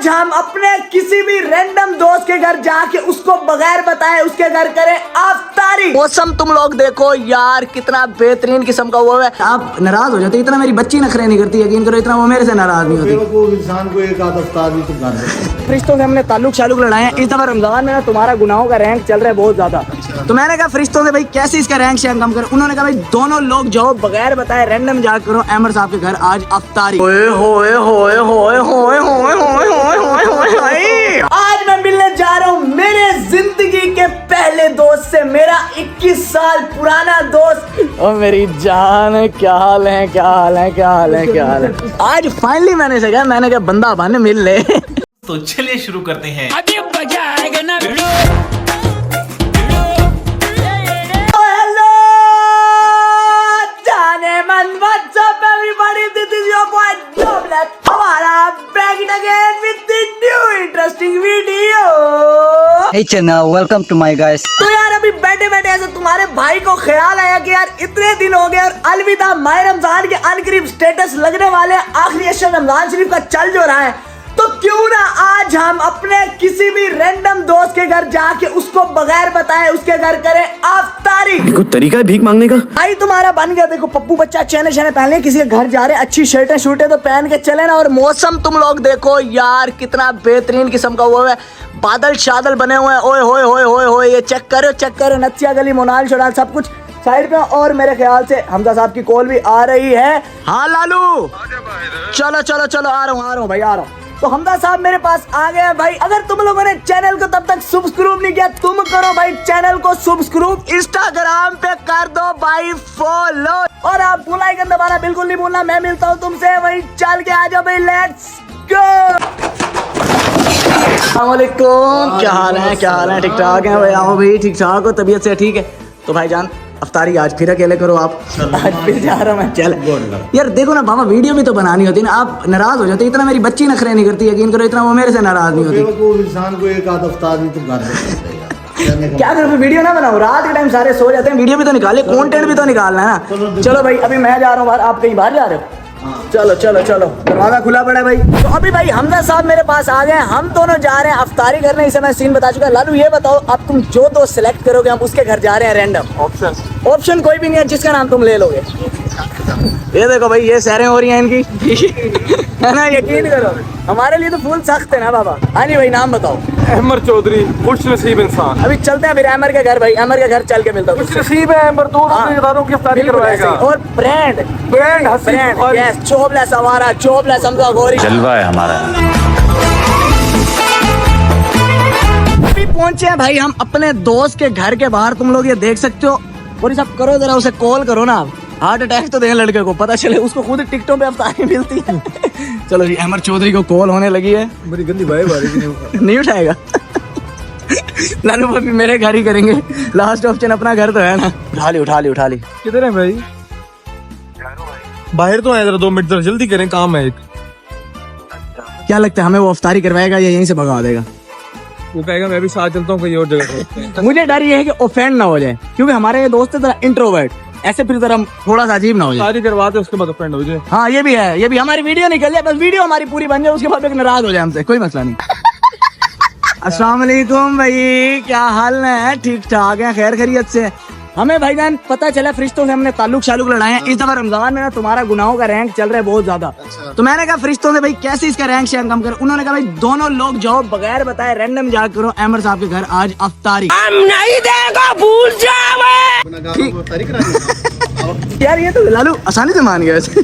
आज हम अपने किसी भी रैंडम दोस्त के घर जाके उसको बगैर बताए उसके घर करें अफ्तारी। मौसम तुम लोग देखो यार कितना बेहतरीन किस्म का वो है। आप नाराज हो जाते, इतना मेरी बच्ची नखरे नहीं करती, यकीन करो इतना वो मेरे से नाराज नहीं होती। इंसान को एक आध अफ्तार भी तो कर दे। फरिश्तों से हमने ताल्लुक शालुक लड़ाए हैं। इस दफा रमजान में तुम्हारा गुनाहों का रैंक चल रहा है बहुत ज्यादा। तो मैंने कहा फरिश्तों से भाई कैसे इसका रैंक शेयर कम कर। उन्होंने कहा भाई दोनों लोग जाओ बगैर बताए रैंडम जा करो अहमद साहब के घर आज अफ्तारी। आज मैं मिलने जा रहा हूँ मेरे जिंदगी के पहले दोस्त से, मेरा 21 साल पुराना दोस्त। और मेरी जान क्या हाल है, क्या हाल है, क्या हाल है, क्या हाल है। आज फाइनली मैंने से कहा, मैंने कहा बंदा बन मिल ले। तो चलिए शुरू करते हैं। Hey Channa, welcome to my guys. तो यार अभी बैठे बैठे ऐसे तुम्हारे भाई को ख्याल आया कि यार इतने दिन हो गए और अलविदा माह रमजान के अनकरीब स्टेटस लगने वाले, आखिरी अशर रमजान शरीफ का चल जो रहा है, तो क्यों ना आज हम अपने किसी भी रैंडम दोस्त के घर जाके उसको बगैर बताए उसके घर करें अफ्तारी। कोई तरीका है भीख मांगने का? भाई तुम्हारा बन गया। देखो पप्पू बच्चा चैने शैने पहन ले, किसी के घर जा रहे, अच्छी शर्टें शूटें तो पहन के चले ना। और मौसम तुम लोग देखो यार कितना बेहतरीन किस्म का वो है, बादल शादल बने हुए हैं। ओए होए होए होए होए, ये चेक करो नथिया गली मोनाल शोनाल सब कुछ साइड पे। और मेरे ख्याल से हमजा साहब की कॉल भी आ रही है। हाँ लालू चलो चलो चलो, आ रहा हूँ भाई, आ रहा हूँ। तो हमजा साहब मेरे पास आ गए हैं भाई। अगर तुम लोगों ने चैनल को तब तक सब्सक्राइब नहीं किया, तुम करो भाई चैनल को सब्सक्राइब, इंस्टाग्राम पे कर दो भाई फॉलो, और आप बेल आइकन दबाना बिल्कुल नहीं भूलना। मैं मिलता हूँ तुमसे वही, चल के आ जाओ भाई, लेट्स गो। अस्सलामुअलैकुम, क्या हाल है, क्या हाल है? ठीक ठाक है भाई? आओ भाई, ठीक ठाक हो, तबीयत से ठीक है? तो भाईजान अफ्तारी आज फिर अकेले करो आप। आज फिर जा रहा मैं, चल यार। देखो ना बाबा, वीडियो भी तो बनानी होती ना, आप नाराज हो जाते, इतना मेरी बच्ची नखरे नहीं करती, यकीन करो इतना वो मेरे से नाराज नहीं होती। इंसान को एक आध अफ्तार भी तो कर दे। क्या करूँ, वीडियो ना बनाऊँ? रात के टाइम सारे सो जाते हैं, वीडियो भी तो निकाले, कंटेंट भी तो निकालना है ना। चलो भाई अभी मैं जा रहा हूँ बाहर, आप कहीं बाहर जा रहे हो? चलो चलो चलो, दरवाजा खुला पड़ा है भाई। तो अभी भाई हमजा साहब मेरे पास आ गए, हम दोनों जा रहे हैं अफ्तारी करने। इसे मैं सीन बता चुका। लालू ये बताओ, अब तुम जो दोस्त सिलेक्ट करोगे हम उसके घर जा रहे हैं रैंडम। ऑप्शन कोई भी नहीं है, जिसका नाम तुम ले लोगे। ये देखो भाई, ये सैरें हो रही हैं इनकी है ना, यकीन करो हमारे लिए तो फुल सख्त है ना बाबा। हाँ जी भाई, नाम बताओ। अहमद चौधरी, खुश नसीब इंसान। अभी चलते हैं फिर अहमद के घर भाई, अहमद के घर चल के मिलता हूँ। खुश नसीब है अहमद, दो रिश्तेदारों की इफ्तारी करवाएगा। और ब्रांड यस, चोबलेस हमारा, चोबलेस हमजा गोरी जलवा है हमारा। अभी पहुंचे हैं भाई हम अपने दोस्त के घर के बाहर, तुम लोग ये देख सकते हो। और ये सब करो जरा, उसे कॉल करो ना, हार्ट अटैक तो दें लड़के को, पता चले उसको खुद टिकटों पे अफ्तारी मिलती है। चलो जी, अहमद चौधरी को कॉल होने लगी है। बड़ी गंदी भाई नहीं उठाएगा लालू भाभी मेरे घर ही करेंगे, लास्ट ऑप्शन अपना घर तो है ना। उठा ली। किधर है भाई? बाहर तो है, जरा 2 मिनट जरा जल्दी करें, काम है एक। क्या लगता है हमें वो अफ्तारी करवाएगा या यहीं से भगा देगा? वो कहेगा मैं भी साथ चलता हूँ कहीं और जगह। मुझे डर ये है कि ऑफेंड ना हो जाए, क्योंकि हमारे ये दोस्त है इंट्रोवर्ट, ऐसे फिर तरह थोड़ा सा अजीब ना हो जाए। शादी करवाते उसके बाद फ्रेंड हो जाए। हाँ ये भी है, ये भी हमारी वीडियो निकल जाए, बस वीडियो हमारी पूरी बन जाए, उसके बाद एक नाराज हो जाए हमसे, कोई मसला नहीं। अस्सलाम वालेकुम भाई, क्या हाल है? ठीक ठाक है, खैर खैरियत से। हमें भाईजान पता चला फरिश्तों से हमने ताल्लुक शालुक लड़ाए हैं। इस दफा रमजान में ना तुम्हारा गुनाहों का रैंक चल रहा है बहुत ज्यादा। तो मैंने कहा फरिश्तों से भाई कैसे इसका रैंक शेयर कम कर। उन्होंने कहा भाई दोनों लोग जाओ बगैर बताए रैंडम जा करो अहमद साहब के घर आज अफ्तारी। हम नहीं देगा, भूल जाओ। यार ये तो लालू आसानी से मान गया वैसे।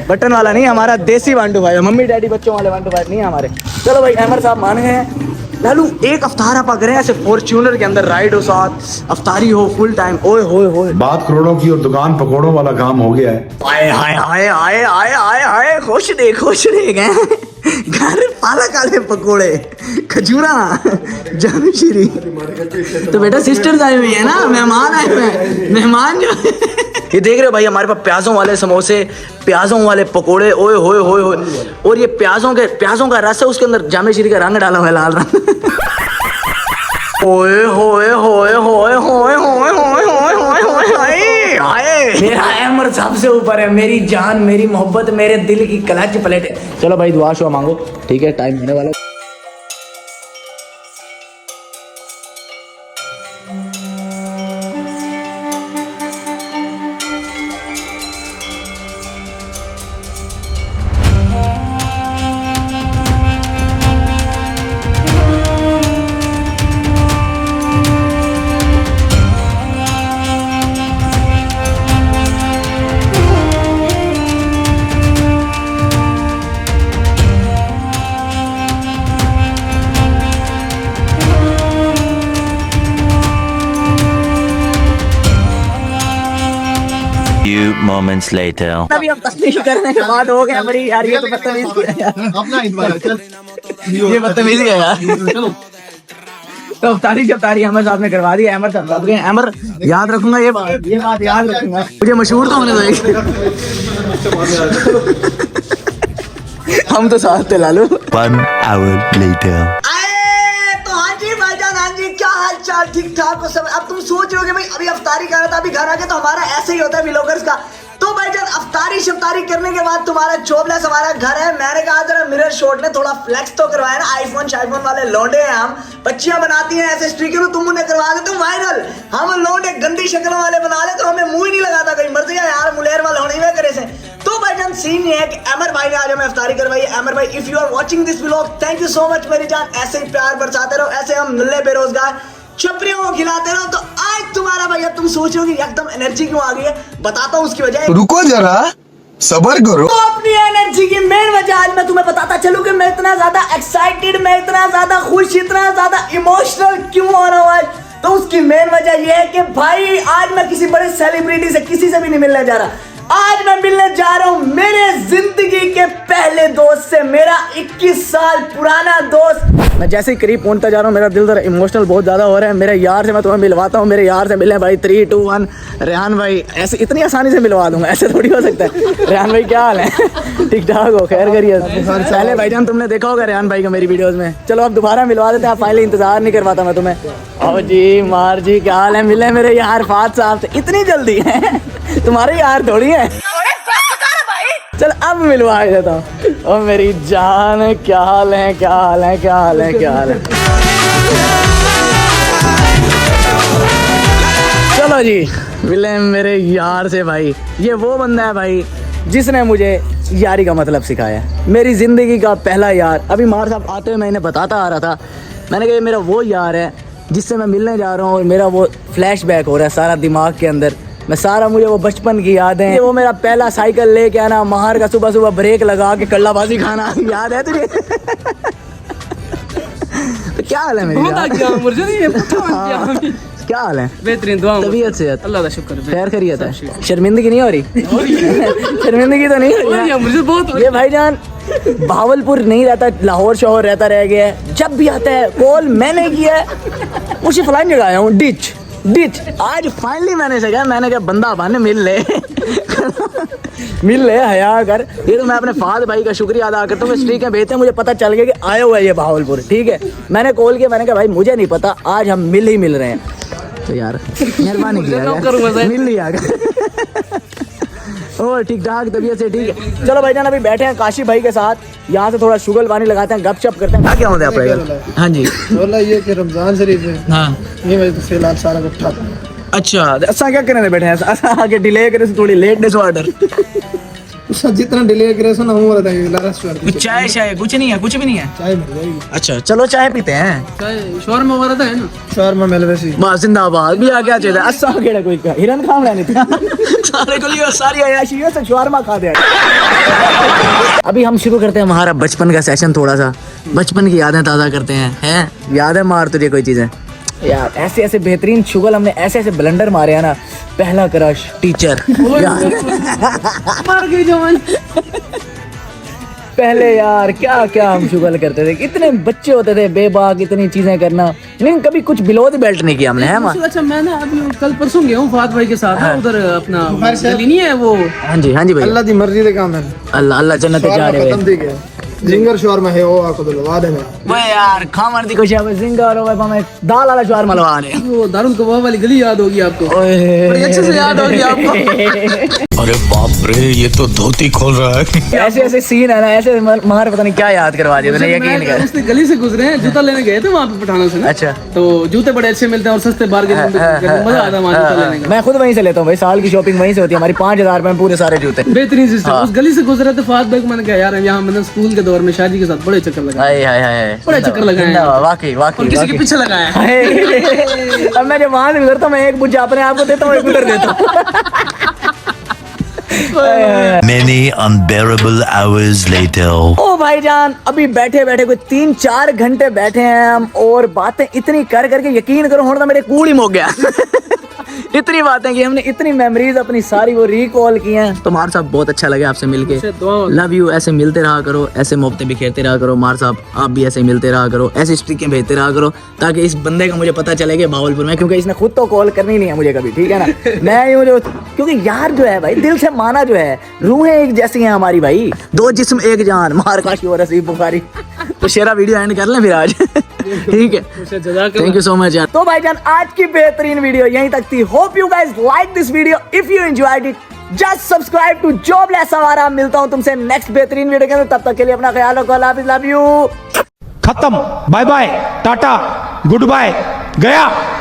बटन वाला नहीं, हमारा देसी वांडू भाई, मम्मी डैडी बच्चों वाले वांडू भाई नहीं हमारे। चलो भाई अहमद साहब मान गए हैं। लालू एक अफ्तार आप करें ऐसे फॉर्च्यूनर के अंदर राइड हो, साथ अफ्तारी हो फुल टाइम। ओए होए होए, बात करोड़ों की और दुकान पकौड़ों वाला काम हो गया है। आए हाय हाय हाय हाय हाय हाय, खुश देख हैं घर पालक वाले पकोड़े, खजूरा, जामशीरी। तो बेटा सिस्टर्स आई हुई है ना, मेहमान आए हुए हैं, मेहमान जो ये देख रहे हो भाई, हमारे पास प्याजों वाले समोसे, प्याजों वाले पकोड़े। ओए होए होए होए, और ये प्याजों का रस है, उसके अंदर जामशीरी का रंग डाला हुआ है, लाल रंग। ओए होए होए होए होए होए होए होए होए होए, मेरा अमर सबसे ऊपर है, मेरी जान, मेरी मोहब्बत, मेरे दिल की क्लच प्लेट है। चलो भाई दुआ शुआ मांगो, ठीक है, टाइम होने वाला है। Few moments later. अभी अब तस्लीम करने के बाद हो गया बड़ी यार, ये तो बदतमीजी है यार, ये बदतमीजी है यार। तो अफ्तारी जब तारी अमर साहब ने करवा दी, अमर साहब गए, अमर याद रखूंगा ये बात याद रखूंगा, मुझे मशहूर तो होने दो। हम तो साथ थे लालू। 1 hour later. तो हाँ जी भाईजान, हाँ जी, क्या हाल चाल, ठीक ठाक हो सब। अब तुम सोच रहे हो कि भाई अभी अफ्तारी कर रहा था, अभी घर आ गया, तो हमारा ऐसे ही होता है व्लॉगर्स का। तो भाईजान अफ्तारी शफ्तारी करने के बाद तुम्हारा जॉबलेस हमारा घर है। मैंने कहा जरा मिरर शॉट ने थोड़ा फ्लेक्स तो करवाया ना, आईफोन शाइफोन वाले लौंडे हैं हम, बच्चियां बनाती हैं ऐसे स्ट्रीकर, तुम उन्हें करवा दे तुम वायरल, हम लौंडे गंदी शक्लों वाले बना ले तो हमें मुंह ही नहीं लगाता, कहीं मर्जी है यार, मुलेर वाले होने में करे से। तो भाईजान सीन ये है कि अमर भाई ने आज हमें अफ्तारी करवाई है। अमर भाई, if you are watching this vlog, thank you so much मेरी जान, ऐसे ही प्यार बरसाते रहो, ऐसे हम नल्ले बेरोजगार छपरियों को खिलाते रहो। तो आज तुम्हारा भैया, तुम सोच रहे हो कि एकदम एनर्जी क्यों आ गई है, बताता हूँ उसकी वजह। रुको जरा, सबर करो। तो अपनी एनर्जी की मेन वजह आज मैं तुम्हें बताता चलूं कि मैं इतना ज्यादा एक्साइटेड, मैं इतना ज्यादा खुश, इतना ज्यादा इमोशनल क्यों हो रहा हूँ आज। तो उसकी मेन वजह यह है कि भाई आज मैं किसी बड़े सेलिब्रिटी से, किसी से भी नहीं मिलने जा रहा, आज मैं मिलने जा रहा हूँ मेरे जिंदगी के पहले दोस्त से, मेरा 21 साल पुराना दोस्त। मैं जैसे ही करीब पहुंचता जा रहा हूँ, मेरा दिल जरा इमोशनल बहुत ज्यादा हो रहा है। मेरे यार से मैं तुम्हें मिलवाता हूँ, मेरे यार से मिले भाई। 3, 2, 1 रेहान भाई, ऐसे इतनी आसानी से मिलवा दूंगा, ऐसे थोड़ी हो सकता है। रेहान भाई क्या हाल है? ठीक ठाक हो, खैर करिए। पहले भाईजान तुमने देखा होगा रेहान भाई को मेरी वीडियोस में, चलो अब दोबारा मिलवा देते हैं, फाइनली इंतजार नहीं करवाता मैं तुम्हें। और जी मार जी क्या हाल है, मिले मेरे यार फात साहब से, इतनी जल्दी है तुम्हारे यार थोड़ी है। चल अब मिलवा देता हूँ। ओ मेरी जान, क्या हाल है, क्या हाल है, क्या हाल है, क्या हाल है। चलो जी मिले मेरे यार से भाई। ये वो बंदा है भाई जिसने मुझे यारी का मतलब सिखाया, मेरी जिंदगी का पहला यार। अभी मार साहब आते हुए मैं इन्हें बताता आ रहा था, मैंने कहा ये मेरा वो यार है जिससे मैं मिलने जा रहा हूँ, और मेरा वो फ्लैशबैक हो रहा है सारा दिमाग के अंदर। मैं सारा, मुझे वो बचपन की यादें, वो मेरा पहला साइकिल लेके आना, महार का सुबह सुबह ब्रेक लगा के कल्लाबाजी खाना, याद है तुझे? तो क्या हाल है मेरी जान? क्या हाल है? बेहतरीन दुआ, तबीयत से अल्लाह का शुक्र, खैर खैरियत है, शर्मिंदगी नहीं हो रही? शर्मिंदगी तो नहीं हो रही ना? मुझे बहुत ये भाईजान भावलपुर नहीं रहता, लाहौर शोहर रहता रह गया है। जब भी आता है कॉल मैंने किया है, उसी फलानी जगह आया हूँ, डिच। आज फाइनली मैंने से कहा, मैंने कहा बंदा बन, मिल ले मिल ले, हया कर। ये तो मैं अपने फाद भाई का शुक्रिया अदा करता हूँ, स्ट्रीकें भेजते हैं, मुझे पता चल गया कि आया हुआ है ये भावलपुर, ठीक है। मैंने कॉल किया, मैंने कहा भाई मुझे नहीं पता, आज हम मिल रहे हैं। तो यार मेहरबानी किया, मिल लिया ओ ठीक ठाक, तबीयत से ठीक है। चलो भाईजान अभी बैठे हैं काशी भाई के साथ, यहाँ से थोड़ा शुगल पानी लगाते हैं, गपशप करते हैं। क्या होता है आपका? हाँ जी, बोला ये कि रमजान शरीफ है, हाँ ये वजह से फिलहाल सारा कुछ ठप है। अच्छा असा क्या करने बैठे हैं, आगे डिले करे से थोड़ी लेट डिसऑर्डर। जितना डिले करे सो ना वो बताइए, रेस्टोरेंट कुछ चाय शाय कुछ नहीं है, कुछ भी नहीं है। चाय मिल जाएगी। अच्छा चलो चाय पीते हैं। शोरमा वगैरह तो है ना? शॉर्मा मिलवेसी बस जिंदाबाद भी आ क्या चाहिए, असा केड़ा कोई का हिरन खाम नहीं था सारे को लिए सारी अयाशियों से शवारमा खा दे। अभी हम शुरू करते हैं हमारा बचपन का सेशन, थोड़ा सा बचपन की यादें ताज़ा करते हैं याद है मार तुझे कोई चीज़ें? यार ऐसे ऐसे बेहतरीन शुगल, हमने ऐसे ऐसे ब्लंडर मारे हैं ना। पहला क्रश टीचर मार गई जवान। पहले यार क्या क्या हम शुगल करते थे, इतने बच्चे होते थे बेबाक, इतनी चीजें करना, लेकिन कभी कुछ बिलो द बेल्ट नहीं किया हमने, है मां? अच्छा मैं ना अभी कल परसों गया हूँ फात भाई के साथ, उधर अपना गली नहीं है वो। हाँ जी भाई, अल्लाह दी मर्जी दे काम है। अल्लाह अल्लाह जन्नत जा रहे खत्म दी गया, जिंगर शॉर्मा है वो आको दिलवा वादे में। वो यार खामर दी खुशी है, जिंगर हो भाई, दाल वाला शवारमा लगा रहे। वो दारुल कबाब वाली गली याद होगी आपको? ओए बड़ी अच्छे से याद होगी आपको। अरे बाप रे, ये तो धोती खोल रहा है। ऐसे ऐसे सीन है ना, ऐसे मार पता नहीं क्या याद करवा दिया मैंने, यकीन नहीं कर। उसने गली से गुजरे हैं, जूता लेने गए थे वहाँ पे पठानों से ना। अच्छा। तो जूते बड़े अच्छे मिलते हैं और सस्ते बार्गेन मजा आता है वहाँ जूता लेने का। मैं खुद वहीं से लेता हूँ भाई, साल की शॉपिंग वहीं से होती है हमारी, 5,000 रुपए में पूरे सारे जूते। बेहतरीन सिस्टम। उस गली से गुजरे थे फात भाई, मैंने कहा यार यहाँ मैंने स्कूल के दौर में शादी के साथ बड़े चक्कर लगाए, हाय हाय हाय, बड़े चक्कर लगाए हैं। वाकई वाकई। और किसी के पीछे लगाए हैं। हाय। अब मैं जब वहां से गुजरता हूँ, मैं एक बुझा अपने आप को देता हूँ, एक उधर देता हूँ। Many unbearable hours later. ओ भाईजान, अभी बैठे बैठे कोई 3-4 घंटे बैठे हैं हम, और बातें इतनी कर करके यकीन करो होना मेरे कूड़ ही मोक गया। इतनी बातें की हमने, इतनी मेमोरीज अपनी सारी वो रिकॉल की हैं। तो मार साहब बहुत अच्छा लगा आपसे मिलके, लव यू। ऐसे मिलते रहा करो, ऐसे मोहब्बतें बिखेरते रहा करो। मार साहब आप भी ऐसे मिलते रहा करो, ऐसी स्ट्रिकें भेजते रहा करो, ताकि इस बंदे का मुझे पता चले कि भावलपुर में, क्योंकि इसने खुद तो कॉल करनी नहीं है मुझे कभी, ठीक है ना। मैं यूँ जो, क्योंकि यार जो है भाई दिल से माना जो है, रूहें एक जैसी हैं हमारी भाई, 2 जिस्म 1 जान, मार काशी और रसीब बुखारी। तो शेरा वीडियो एंड कर लें फिर आज। ठीक है, थैंक यू सो मच यार। तो भाईजान आज की बेहतरीन वीडियो यहीं तक थी। Hope you guys like this video, if you enjoyed it just subscribe to jobless सवारा। मिलता हूं तुमसे नेक्स्ट बेहतरीन वीडियो के अंदर, तब तक के लिए अपना ख्याल रखो। अल्लाह हाफिज़, लव यू। खत्म, bye bye, tata, goodbye, गया।